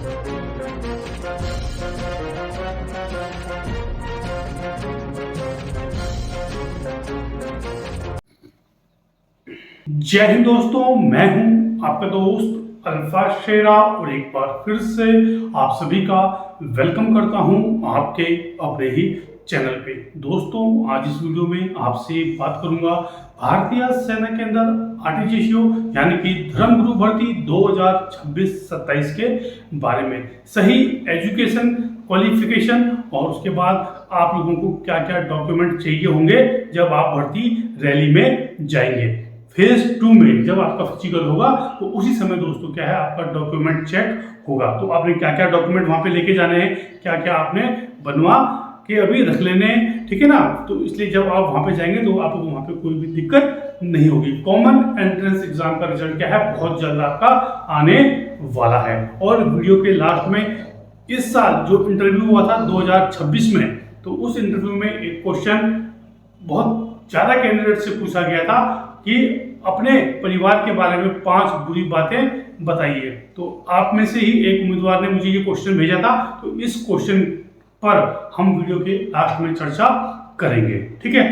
जय हिंद दोस्तों, मैं हूं आपका दोस्त अल्फा शेरा और एक बार फिर से आप सभी का वेलकम करता हूं आपके अपने ही चैनल पे। दोस्तों, आज इस वीडियो में आपसे बात करूंगा भारतीय सेना के अंदर आरटीजीएसओ यानी कि धर्मगुरु भर्ती 2026-27 के बारे में। सही एजुकेशन, क्वालिफिकेशन और उसके बाद आप लोगों को क्या क्या डॉक्यूमेंट चाहिए होंगे जब आप भर्ती रैली में जाएंगे। फेज 2 में जब आपका फिजिकल होगा तो उसी समय दोस्तों क्या है, आपका डॉक्यूमेंट चेक होगा। तो आपने क्या क्या डॉक्यूमेंट वहां पे लेके जाने हैं, क्या क्या आपने बनवा के अभी रख लेने हैं, ठीक है ना। तो इसलिए जब आप वहां पे जाएंगे तो आपको वहां पे कोई भी दिक्कत नहीं होगी। कॉमन एंट्रेंस एग्जाम का रिजल्ट क्या है, बहुत जल्द आपका आने वाला है। और वीडियो के लास्ट में इस साल जो इंटरव्यू हुआ था 2026 में, तो उस इंटरव्यू में एक क्वेश्चन बहुत ज्यादा कैंडिडेट से पूछा गया था कि अपने परिवार के बारे में 5 बुरी बातें बताइए। तो आप में से ही एक उम्मीदवार ने मुझे ये क्वेश्चन भेजा था, तो इस क्वेश्चन पर हम वीडियो के लास्ट में चर्चा करेंगे, ठीक है।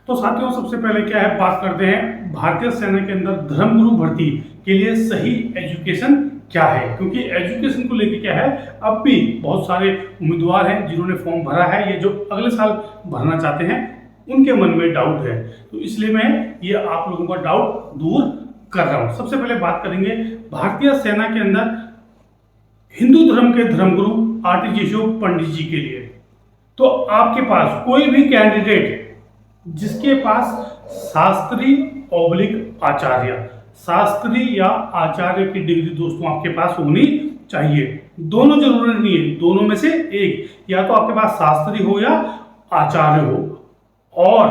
तो साथियों, सबसे पहले क्या है, बात करते हैं भारतीय सेना के अंदर धर्मगुरु भर्ती के लिए सही एजुकेशन क्या है। क्योंकि एजुकेशन को लेकर क्या है, अब भी बहुत सारे उम्मीदवार हैं जिन्होंने फॉर्म भरा है, ये जो अगले साल भरना चाहते हैं उनके मन में डाउट है। तो इसलिए मैं ये आप लोगों का डाउट दूर कर रहा हूं। सबसे पहले बात करेंगे भारतीय सेना के अंदर हिंदू धर्म के धर्मगुरु आरटीजीएसओ पंडित जी के लिए। तो आपके पास कोई भी कैंडिडेट जिसके पास शास्त्री ऑब्लिक आचार्य, शास्त्री या आचार्य की डिग्री दोस्तों आपके पास होनी चाहिए। दोनों जरूरी नहीं है, दोनों में से एक, या तो आपके पास शास्त्री हो या आचार्य हो। और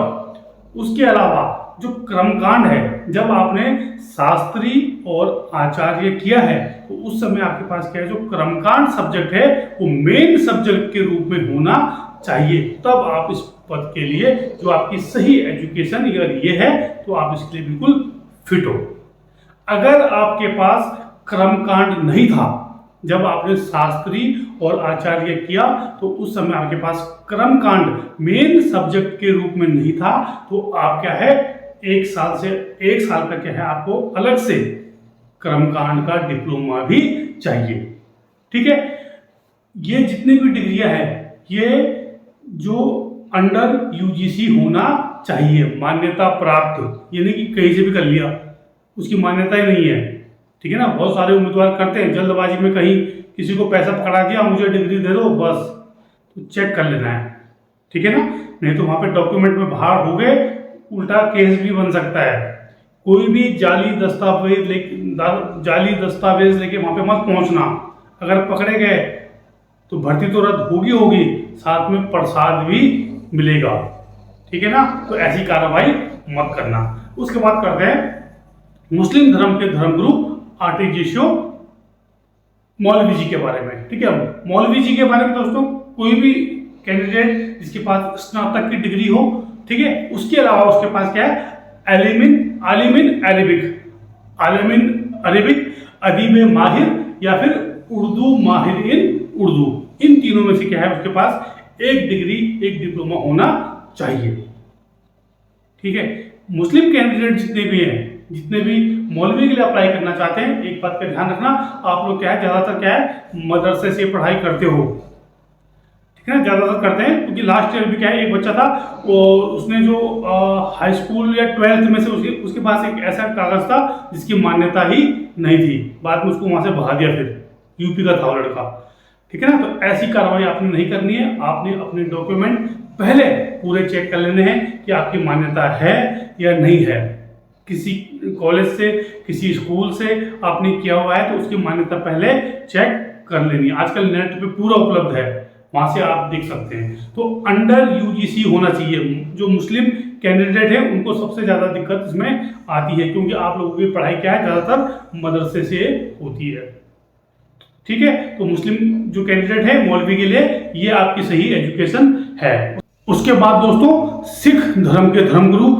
उसके अलावा जो क्रमकांड है, जब आपने शास्त्री और आचार्य किया है तो उस समय आपके पास क्या है, जो क्रमकांड सब्जेक्ट है वो मेन सब्जेक्ट के रूप में होना चाहिए। तब आप इस पद के लिए जो आपकी सही एजुकेशन अगर ये है तो आप इसके लिए बिल्कुल फिट हो। अगर आपके पास क्रमकांड नहीं था, जब आपने शास्त्री और आचार्य किया तो उस समय आपके पास क्रमकांड मेन सब्जेक्ट के रूप में नहीं था, तो आप क्या है, 1 साल का क्या है, आपको अलग से क्रमकांड का डिप्लोमा भी चाहिए, ठीक है। ये जितनी भी डिग्रियां हैं, ये जो अंडर यूजीसी होना चाहिए, मान्यता प्राप्त, यानी कि कहीं से भी कर लिया उसकी मान्यता ही नहीं है, ठीक है ना। बहुत सारे उम्मीदवार करते हैं जल्दबाजी में, कहीं किसी को पैसा पकड़ा दिया, मुझे डिग्री दे दो बस, तो चेक कर लेना है, ठीक है ना। नहीं तो वहां पे डॉक्यूमेंट में बाहर हो गए, उल्टा केस भी बन सकता है। कोई भी जाली दस्तावेज लेके वहां पे मत पहुंचना। अगर पकड़े गए तो भर्ती तो रद्द होगी, साथ में प्रसाद भी मिलेगा, ठीक है ना। तो ऐसी कार्रवाई मत करना। उसके बाद करते हैं मुस्लिम धर्म के धर्मगुरु आरटीजीएसओ मौलवी जी के बारे में, ठीक है। मौलवी जी के बारे में दोस्तों, कोई भी कैंडिडेट जिसके पास स्नातक की डिग्री हो, ठीक है, उसके अलावा उसके पास क्या है, आलिमिन अरेबिक, अदीब माहिर या फिर उर्दू माहिर इन उर्दू, इन तीनों में से क्या है, उसके पास एक डिग्री, एक डिप्लोमा होना चाहिए, ठीक है। मुस्लिम कैंडिडेट जितने भी मौलवी के लिए अप्लाई करना चाहते हैं, एक बात का ध्यान रखना, आप लोग क्या है, ज्यादातर क्या है, मदरसे से पढ़ाई करते हो, ठीक है ना, ज्यादातर करते हैं। क्योंकि लास्ट ईयर भी क्या है, एक बच्चा था, वो उसने जो हाई स्कूल या 12th में से उसके पास एक ऐसा कागज था जिसकी मान्यता ही नहीं थी, बाद में उसको वहां से भगा दिया, फिर यूपी का था वो लड़का, ठीक है ना। तो ऐसी कार्रवाई आपने नहीं करनी है। आपने अपने डॉक्यूमेंट पहले पूरे चेक कर लेने हैं कि आपकी मान्यता है या नहीं है। किसी कॉलेज से, किसी स्कूल से आपने किया हुआ है तो उसकी मान्यता पहले चेक कर लेनी है। आजकल नेट पे पूरा उपलब्ध है, वहां से आप देख सकते हैं। तो अंडर यूजीसी होना चाहिए। जो मुस्लिम कैंडिडेट है उनको सबसे ज्यादा दिक्कत इसमें आती है, क्योंकि आप लोगों की पढ़ाई क्या है, ज्यादातर मदरसे से होती है, ठीक है। तो मुस्लिम जो कैंडिडेट है मौलवी के लिए ये आपकी सही एजुकेशन है। उसके बाद दोस्तों, सिख धर्म के धर्मगुरु,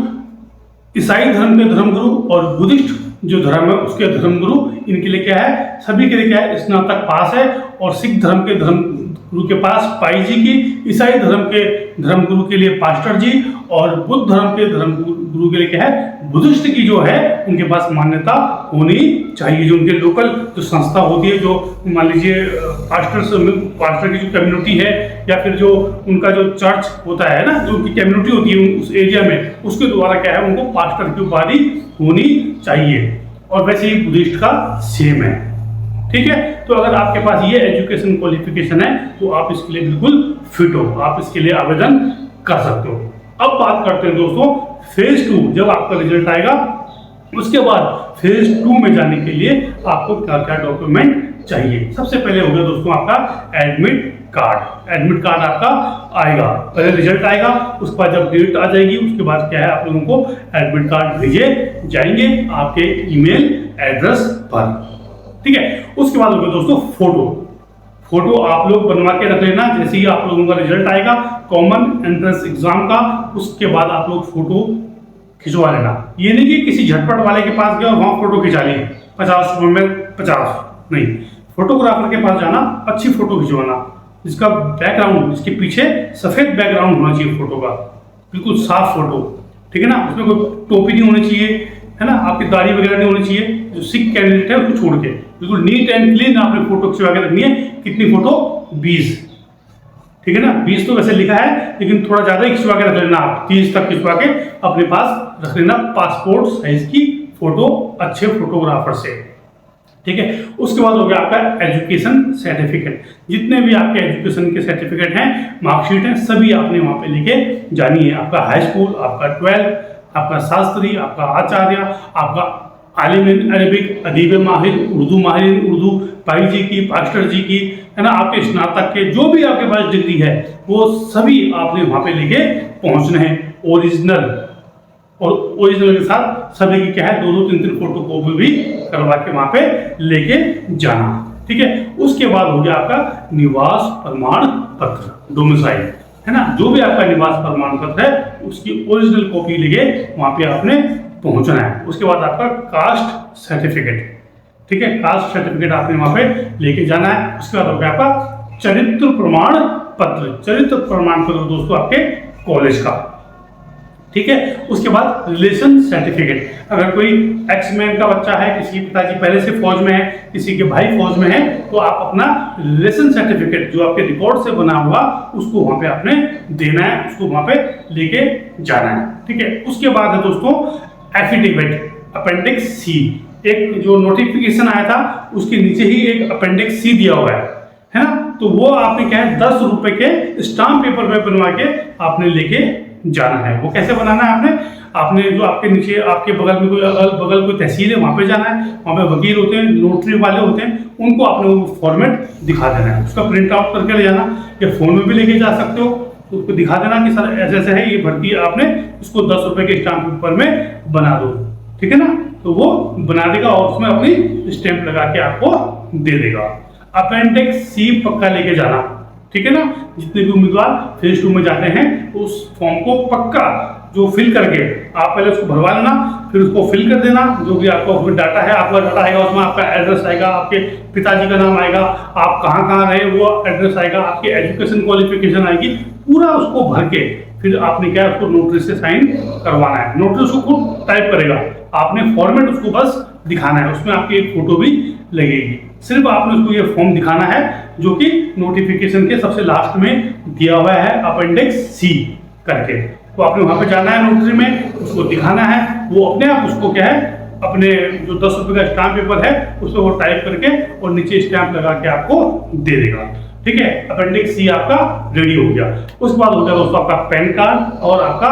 ईसाई धर्म के धर्मगुरु और बुद्धिस्ट जो धर्म है उसके धर्मगुरु, इनके लिए क्या है, सभी के लिए क्या है, स्नातक पास है। और सिख धर्म के धर्म गुरु के पास पाई जी की, ईसाई धर्म के धर्मगुरु के लिए पास्टर जी, और बुद्ध धर्म के धर्म गुरु के लिए क्या है, बुद्धिस्ट की जो है उनके पास मान्यता होनी चाहिए। जो उनके लोकल जो संस्था होती है, जो मान लीजिए पास्टर की जो कम्युनिटी है, या फिर जो उनका जो चर्च होता है ना, जो उनकी कम्युनिटी होती है उस एरिया में, उसके द्वारा क्या है, उनको पास्टर की उपाधि होनी चाहिए। और वैसे ही बुद्धिस्ट का सेम है। ठीक है, तो अगर आपके पास ये एजुकेशन क्वालिफिकेशन है तो आप इसके लिए बिल्कुल फिट हो, आप इसके लिए आवेदन कर सकते हो। अब बात करते हैं दोस्तों फेज 2, जब आपका रिजल्ट आएगा उसके बाद फेज 2 में जाने के लिए आपको क्या क्या डॉक्यूमेंट चाहिए। सबसे पहले हो गया दोस्तों आपका एडमिट कार्ड। एडमिट कार्ड आपका आएगा, पहले रिजल्ट आएगा, उसके बाद जब डेट आ जाएगी उसके बाद क्या है, आप लोगों को एडमिट कार्ड भेजे जाएंगे आपके ईमेल एड्रेस पर। ठीक है, उसके बाद हो गया दोस्तों फोटो आप लोग बनवा के रख लेना। जैसे ही आप लोगों का रिजल्ट आएगा कॉमन एंट्रेंस एग्जाम का, उसके बाद आप लोग फोटो खिंचवा लेना। ये नहीं कि किसी झटपट वाले के पास गया और वहां फोटो खिंचा ली 50 रुपए में 50, नहीं, फोटोग्राफर के पास जाना, अच्छी फोटो खिंचवाना, जिसका बैकग्राउंड, जिसके पीछे सफेद बैकग्राउंड होना चाहिए फोटो का, बिल्कुल साफ फोटो। ठीक है ना, उसमें कोई टोपी नहीं होनी चाहिए, है ना, आपकी दाढ़ी वगैरह नहीं होनी चाहिए। जो सिख कैंडिडेट है उसको छोड़ के बिल्कुल नीट एंड क्लीन आपने फोटो खिंचवा के रखनी है। कितनी फोटो, 20। ठीक है ना, 20 तो वैसे लिखा है, लेकिन थोड़ा ज्यादा खिंचवा के रख लेना, आप 30 तक खिंचवा के अपने पास रख लेना, पासपोर्ट साइज की फोटो अच्छे फोटोग्राफर से। ठीक है, उसके बाद हो गया आपका एजुकेशन सर्टिफिकेट। जितने भी आपके एजुकेशन के सर्टिफिकेट हैं, मार्कशीट हैं, सभी आपने वहां पे लेके जानी है। आपका हाई स्कूल, आपका 12, आपका शास्त्री, आपका आचार्य, आपका आलिम अरबिक, अदीब माहिर, उर्दू माहिर उर्दू, पाई जी की, पास्टर जी की, है ना, आपके स्नातक के जो भी आपके पास डिग्री है वो सभी आपने वहां पे लेके पहुंचने हैं। ओरिजिनल, और ओरिजिनल के साथ सभी की क्या है, 2-2, 3-3 फोटो कॉपी भी करवा के वहां पे लेके जाना। ठीक है, उसके बाद हो गया आपका निवास प्रमाण पत्र, डोमिसाइल, है ना, जो भी आपका निवास प्रमाण पत्र है उसकी ओरिजिनल कॉपी लेके वहां पे आपने पहुंचना है। उसके बाद आपका कास्ट सर्टिफिकेट, ठीक है, कास्ट सर्टिफिकेट आपने वहां पे लेके जाना है। उसके बाद हो गया आपका चरित्र प्रमाण पत्र। चरित्र प्रमाण पत्र दोस्तों आपके कॉलेज का। ठीक है, उसके बाद रिलेशन सर्टिफिकेट। अगर कोई एक्समैन का बच्चा है, किसी के पिताजी पहले से फौज में है, किसी के भाई फौज में है, तो आप अपना रिलेशन सर्टिफिकेट जो आपके रिकॉर्ड से बना हुआ उसको वहां पे आपने देना है, उसको वहां पे लेके जाना है। ठीक है, उसके बाद है दोस्तों एफिडेविट, अपेंडिक्स सी। एक जो नोटिफिकेशन आया था उसके नीचे ही एक अपेंडिक्स सी दिया हुआ है ना, तो वो आपने क्या है 10 रुपए के स्टाम्प पेपर में बनवा के आपने लेके जाना है। वो कैसे बनाना है, आपने जो आपके नीचे आपके बगल में कोई अगल बगल कोई तहसील है वहां पे जाना है, वहां पे वकील होते हैं, नोटरी वाले होते हैं, उनको आपने वो फॉर्मेट दिखा देना है, उसका प्रिंट आउट करके ले जाना, या फोन में भी लेके जा सकते हो, तो उसको दिखा देना कि सर ऐसे ऐसे है, ये भर्ती आपने इसको 10 रुपए के स्टाम्प पेपर में बना दो। ठीक है ना, तो वो बना देगा और उसमें अपनी स्टैंप लगा के आपको दे देगा। अपेंडिक्स सी पक्का लेके जाना। ठीक है ना, जितने भी उम्मीदवार फेज 2 में जाते हैं तो उस फॉर्म को पक्का जो फिल करके आप पहले उसको भरवा लेना, फिर उसको फिल कर देना। जो भी आपका उसमें डाटा है, आपका डाटा आएगा, उसमें आपका एड्रेस आएगा, आपके पिताजी का नाम आएगा, आप कहाँ कहाँ रहे वो एड्रेस आएगा, आपकी एजुकेशन क्वालिफिकेशन आएगी, पूरा उसको भर के फिर आपने क्या उसको नोटरी से साइन करवाना है। नोटरी उसको खुद टाइप करेगा, आपने फॉर्मेट उसको बस दिखाना है, उसमें आपकी एक फोटो भी लगेगी। सिर्फ आपने उसको ये फॉर्म दिखाना है जो कि नोटिफिकेशन के सबसे लास्ट में दिया हुआ है, अपेंडिक्स सी करके। तो आपने वहां पे जाना है नोटरी में, उसको दिखाना है, वो अपने आप उसको क्या है अपने जो 10 रुपए का स्टाम्प पेपर है उसको वो टाइप करके और नीचे स्टैंप लगा के आपको दे देगा। ठीक है, अपेंडिक्स सी आपका रेडी हो गया। उसके बाद हो गया दोस्तों आपका पैन कार्ड और आपका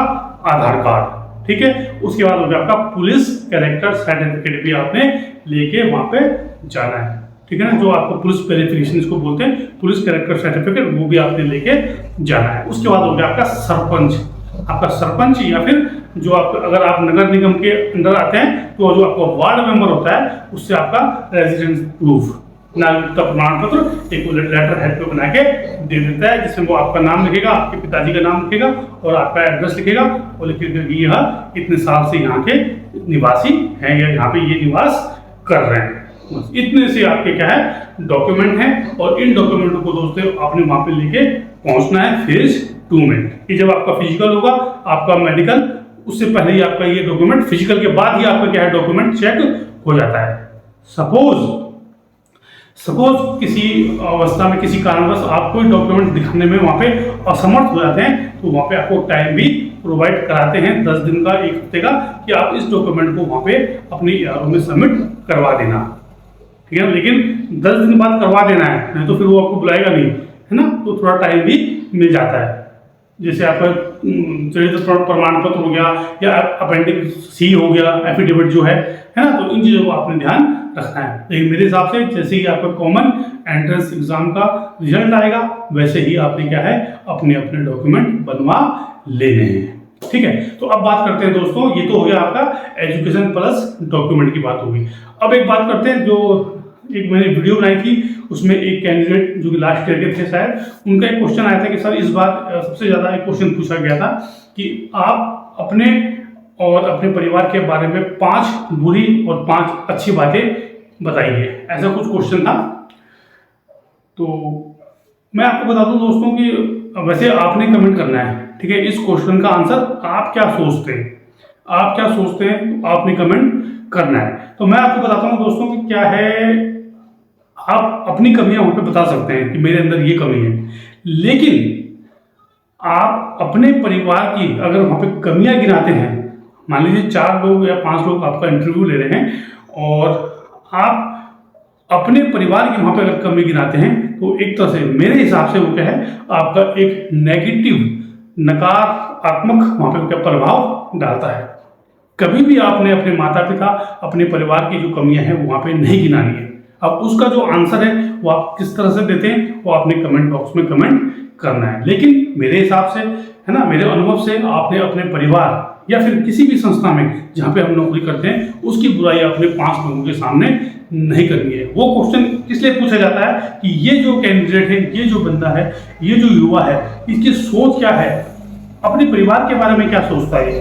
आधार कार्ड। ठीक है, उसके बाद हो गया आपका पुलिस कैरेक्टर सर्टिफिकेट भी आपने लेके वहां पे जाना है। ठीक है ना, जो आपको पुलिस वेरिफिकेशन इसको बोलते हैं, पुलिस कैरेक्टर सर्टिफिकेट, वो भी आपने लेके जाना है। उसके बाद हो गया आपका सरपंच। आपका सरपंच या फिर जो आप अगर आप नगर निगम के अंदर आते हैं तो जो आपका वार्ड मेंबर होता है उससे आपका रेजिडेंस प्रूफ, नागरिकता प्रमाण पत्र एक लेटर हेड पे बना के दे देता है, जिसमें वो आपका नाम लिखेगा, आपके पिताजी का नाम लिखेगा और आपका एड्रेस लिखेगा और लिख के यह इतने साल से यहाँ के निवासी हैं या यहाँ पे ये निवास कर रहे हैं। बस इतने से आपके क्या है डॉक्यूमेंट हैं, और इन डॉक्यूमेंटों को दोस्तों आपने वहाँ पे लेके पहुँचना है फेज 2 में। कि जब आपका फिजिकल होगा, आपका मेडिकल, उससे पहले ही आपका ये डॉक्यूमेंट, फिजिकल के बाद ही आपका क्या है डॉक्यूमेंट चेक हो जाता है। सपोज किसी अवस्था में किसी कारणवश आप कोई डॉक्यूमेंट दिखाने में वहाँ पे असमर्थ हो जाते हैं, तो वहाँ पे आपको टाइम भी प्रोवाइड कराते हैं 10 दिन का, 1 हफ्ते का, कि आप इस डॉक्यूमेंट को वहाँ पे अपनी ERO में सबमिट करवा देना, ठीक है। लेकिन 10 दिन बाद करवा देना है, नहीं तो फिर वो आपको बुलाएगा नहीं, है ना। तो थोड़ा टाइम भी मिल जाता है। जैसे आपका चरित्र प्रमाण पत्र हो गया या अपेंडिक्स सी हो गया, एफिडेविट जो है ना, तो इन चीज़ों को आपने ध्यान रखना है। लेकिन मेरे हिसाब से जैसे ही आपका कॉमन एंट्रेंस एग्जाम का रिजल्ट आएगा, वैसे ही आपने क्या है अपने अपने डॉक्यूमेंट बनवा लेने हैं, ठीक है। तो अब बात करते हैं दोस्तों, ये तो हो गया आपका एजुकेशन प्लस डॉक्यूमेंट की बात होगी। अब एक बात करते हैं, जो एक मैंने वीडियो बनाई थी, उसमें एक कैंडिडेट जो कि लास्ट ईयर के थे शायद, उनका एक क्वेश्चन आया था कि सर इस बार सबसे ज़्यादा एक क्वेश्चन पूछा गया था कि आप अपने और अपने परिवार के बारे में 5 बुरी और 5 अच्छी बातें बताइए, ऐसा कुछ क्वेश्चन था। तो मैं आपको बता दूं दोस्तों कि वैसे आपने कमेंट करना है, ठीक है। इस क्वेश्चन का आंसर आप क्या सोचते हैं, आप क्या सोचते हैं, तो आपने कमेंट करना है। तो मैं आपको बताता हूँ दोस्तों कि क्या है, आप अपनी कमियां वहां पे बता सकते हैं कि मेरे अंदर ये कमी है, लेकिन आप अपने परिवार की अगर वहां पे कमियां गिनाते हैं, मान लीजिए 4 लोग या 5 लोग आपका इंटरव्यू ले रहे हैं और आप अपने परिवार की वहां पे अगर कमी गिनाते हैं, तो एक तरह से मेरे हिसाब से वो क्या है आपका एक नेगेटिव, नकारात्मक वहां पे क्या प्रभाव डालता है। कभी भी आपने अपने माता पिता, अपने परिवार की जो कमियां हैं वहां पे नहीं गिनानी है। अब उसका जो आंसर है वो आप किस तरह से देते हैं वो आपने कमेंट बॉक्स में कमेंट करना है। लेकिन मेरे हिसाब से, है ना, मेरे अनुभव से, आपने अपने परिवार या फिर किसी भी संस्था में जहाँ पे हम नौकरी करते हैं उसकी बुराई अपने 5 लोगों के सामने नहीं करनी है। वो क्वेश्चन इसलिए पूछा जाता है कि ये जो कैंडिडेट है, ये जो बंदा है, ये जो युवा है, इसकी सोच क्या है, अपने परिवार के बारे में क्या सोचता है,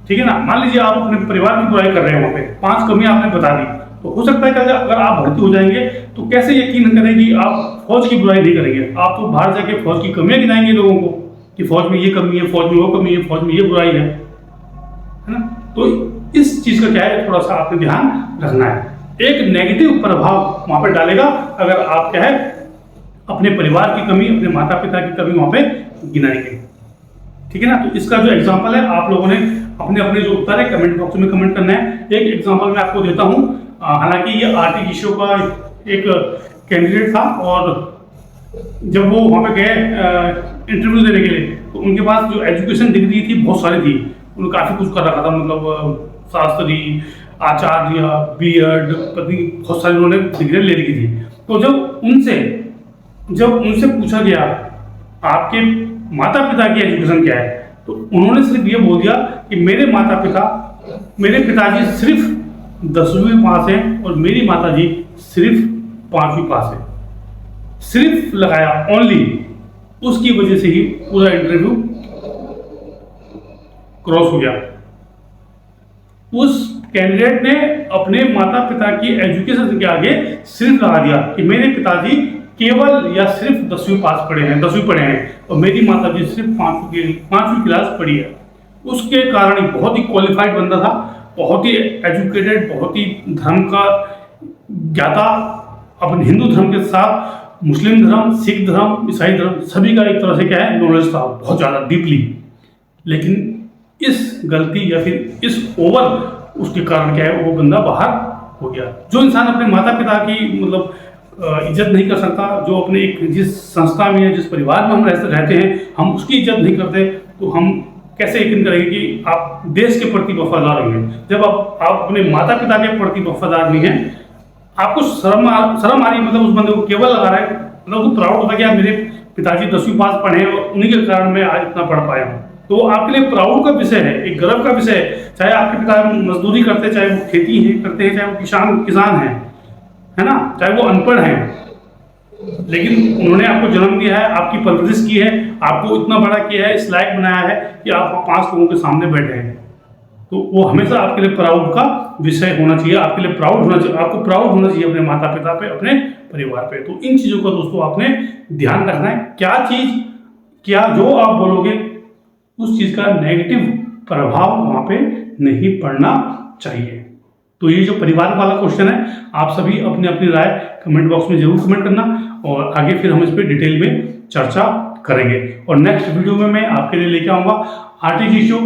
ठीक है ना। मान लीजिए आप अपने परिवार की बुराई कर रहे हैं, वहाँ पे 5 कमियां आपने बता दी, तो हो सकता है कि अगर आप भर्ती हो जाएंगे तो कैसे यकीन करें कि आप फौज की बुराई नहीं करेंगे। आप तो बाहर जाके फौज की कमियां गिनाएंगे लोगों को कि फौज में ये कमी है, फौज में वो कमी है, फौज में ये बुराई है ना। तो इस चीज का क्या है, थोड़ा सा आपने ध्यान रखना है। एक नेगेटिव प्रभाव वहां पर डालेगा अगर आप क्या है अपने परिवार की कमी, अपने माता पिता की कमी वहां पे गिनाएंगे, ठीक है ना। तो इसका जो एग्जाम्पल है आप लोगों ने अपने अपने जो उत्तर है कमेंट बॉक्स में कमेंट करना है। एक एग्जांपल मैं आपको देता हूं, हालांकि ये आरटीजीएसओ का एक कैंडिडेट था और जब वो वहाँ पे गए इंटरव्यू देने के लिए तो उनके पास जो एजुकेशन डिग्री थी बहुत सारी थी, उन्होंने काफ़ी कुछ कर रखा था, मतलब शास्त्री, आचार्य, बीएड, पत्नी, बहुत सारी उन्होंने डिग्री ले रखी थी। तो जब उनसे पूछा गया आपके माता पिता की एजुकेशन क्या है, तो उन्होंने सिर्फ ये बोल दिया कि मेरे पिताजी सिर्फ 10वीं पास हैं और मेरी माताजी सिर्फ 5वीं पास है। सिर्फ लगाया ओनली, उसकी वजह से ही पूरा इंटरव्यू क्रॉस हो गया। उस कैंडिडेट ने अपने माता पिता की एजुकेशन के आगे सिर्फ लगा दिया कि मेरे पिताजी केवल या सिर्फ 10वीं पास पढ़े हैं, 10वीं पढ़े हैं और मेरी माताजी सिर्फ 5वीं क्लास पढ़ी है। उसके कारण बहुत ही क्वालिफाइड बंदा था, बहुत ही एजुकेटेड, बहुत ही धर्म का ज्ञाता, अपने हिंदू धर्म के साथ मुस्लिम धर्म, सिख धर्म, ईसाई धर्म सभी का एक तरह से क्या है नॉलेज था बहुत ज़्यादा डीपली। लेकिन इस गलती या फिर इस ओवर उसके कारण क्या है वो बंदा बाहर हो गया। जो इंसान अपने माता पिता की मतलब इज्जत नहीं कर सकता, जो अपने एक जिस संस्था में या जिस परिवार में हम रहते हैं हम उसकी इज्जत नहीं करते, तो हम कैसे यकीन करेंगे कि आप देश के प्रति वफादार होंगे। जब आप अपने माता पिता के प्रति वफादार नहीं हैं, आपको शर्म आ रही, मतलब उस बंदे को केवल लगा रहा है, मतलब वो प्राउड होता है कि यार मेरे पिताजी 10वीं पास पढ़े हैं और उन्हीं के कारण मैं आज इतना पढ़ पाया हूँ। तो वो आपके लिए प्राउड का विषय है, एक गर्व का विषय है। चाहे आपके पिता मजदूरी करते, चाहे वो खेती है करते हैं, चाहे वो किसान हैं, है ना, चाहे वो अनपढ़ हैं, लेकिन उन्होंने आपको जन्म दिया है, आपकी परवरिश की है, आपको इतना बड़ा किया है, इस लायक बनाया है कि आप 5 लोगों के सामने बैठे हैं। तो वो हमेशा आपके लिए प्राउड का विषय होना चाहिए, आपके लिए प्राउड होना चाहिए, आपको प्राउड होना चाहिए अपने माता पिता पे, अपने परिवार पे। तो इन चीज़ों का दोस्तों आपने ध्यान रखना है। क्या जो आप बोलोगे उस चीज़ का नेगेटिव प्रभाव वहाँ पे नहीं पड़ना चाहिए। तो ये जो परिवार वाला क्वेश्चन है, आप सभी अपनी अपनी राय कमेंट बॉक्स में जरूर कमेंट करना, और आगे फिर हम इस पर डिटेल में चर्चा करेंगे। और नेक्स्ट वीडियो में मैं आपके लिए लेके आऊँगा आरटीजी शो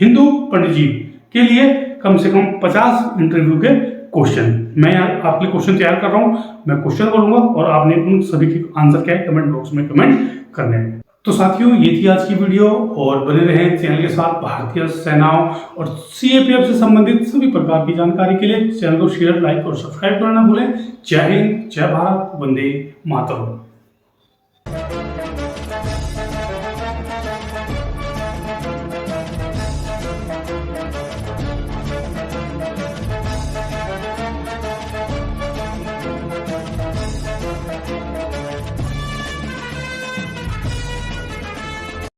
हिंदू पंडित जी के लिए कम से कम 50 इंटरव्यू के क्वेश्चन। मैं आपके लिए क्वेश्चन तैयार कर रहा हूँ, मैं क्वेश्चन बोलूंगा और आपने उन सभी के आंसर क्या है कमेंट बॉक्स में कमेंट करने हैं। तो साथियों, ये थी आज की वीडियो, और बने रहें चैनल के साथ। भारतीय सेनाओं और सीएपीएफ से संबंधित सभी प्रकार की जानकारी के लिए चैनल को शेयर, लाइक और सब्सक्राइब करना ना भूलें। जय हिंद, जय भारत, वंदे मातरम।